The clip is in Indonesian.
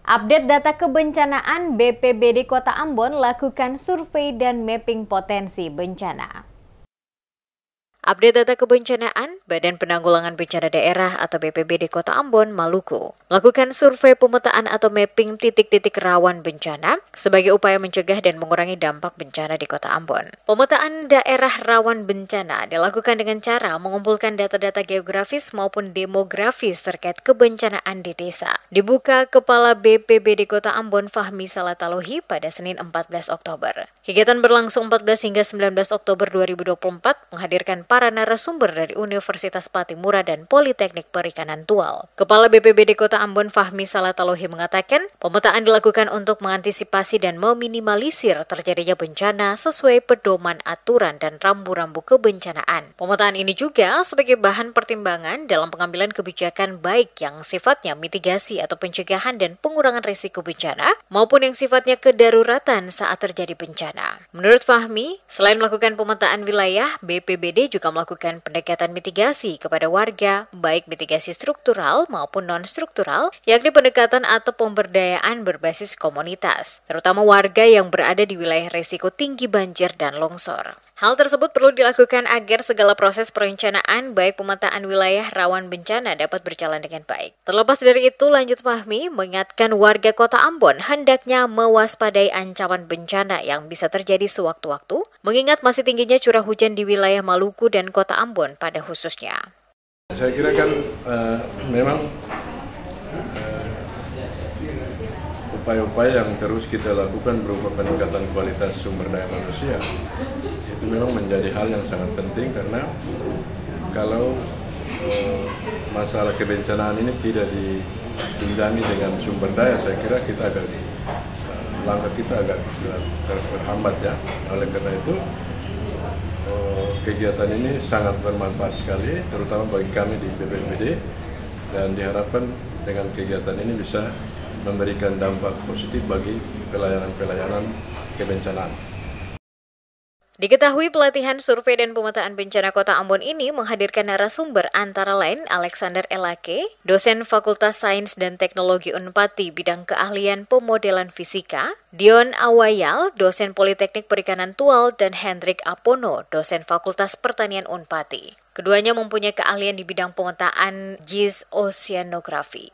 Update data kebencanaan, BPBD Kota Ambon lakukan survei dan mapping potensi bencana. Update data kebencanaan, Badan Penanggulangan Bencana Daerah atau BPBD Kota Ambon, Maluku, melakukan survei pemetaan atau mapping titik-titik rawan bencana sebagai upaya mencegah dan mengurangi dampak bencana di Kota Ambon. Pemetaan daerah rawan bencana dilakukan dengan cara mengumpulkan data-data geografis maupun demografis terkait kebencanaan di desa. Dibuka Kepala BPBD Kota Ambon, Fahmi Salatalohi pada Senin 14 Oktober. Kegiatan berlangsung 14 hingga 19 Oktober 2024 menghadirkan para narasumber dari Universitas Patimura dan Politeknik Perikanan Tual. Kepala BPBD Kota Ambon Fahmi Salatalohi mengatakan, pemetaan dilakukan untuk mengantisipasi dan meminimalisir terjadinya bencana sesuai pedoman aturan dan rambu-rambu kebencanaan. Pemetaan ini juga sebagai bahan pertimbangan dalam pengambilan kebijakan baik yang sifatnya mitigasi atau pencegahan dan pengurangan risiko bencana maupun yang sifatnya kedaruratan saat terjadi bencana. Menurut Fahmi, selain melakukan pemetaan wilayah, BPBD juga melakukan pendekatan mitigasi kepada warga, baik mitigasi struktural maupun non-struktural, yakni pendekatan atau pemberdayaan berbasis komunitas, terutama warga yang berada di wilayah risiko tinggi banjir dan longsor. Hal tersebut perlu dilakukan agar segala proses perencanaan, baik pemetaan wilayah rawan bencana dapat berjalan dengan baik. Terlepas dari itu, lanjut Fahmi mengingatkan warga Kota Ambon hendaknya mewaspadai ancaman bencana yang bisa terjadi sewaktu-waktu, mengingat masih tingginya curah hujan di wilayah Maluku dan Kota Ambon pada khususnya. Saya kira kan memang upaya-upaya yang terus kita lakukan berupa peningkatan kualitas sumber daya manusia itu memang menjadi hal yang sangat penting, karena kalau masalah kebencanaan ini tidak ditunjangi dengan sumber daya, saya kira kita agak langkah kita agak terhambat ya. Oleh karena itu kegiatan ini sangat bermanfaat sekali, terutama bagi kami di BPBD, dan diharapkan dengan kegiatan ini bisa memberikan dampak positif bagi pelayanan-pelayanan kebencanaan. Diketahui pelatihan survei dan pemetaan bencana Kota Ambon ini menghadirkan narasumber antara lain Alexander Elake, dosen Fakultas Sains dan Teknologi Unpati bidang keahlian pemodelan fisika, Dion Awayal, dosen Politeknik Perikanan Tual, dan Hendrik Apono, dosen Fakultas Pertanian Unpati. Keduanya mempunyai keahlian di bidang pemetaan geoceanografi.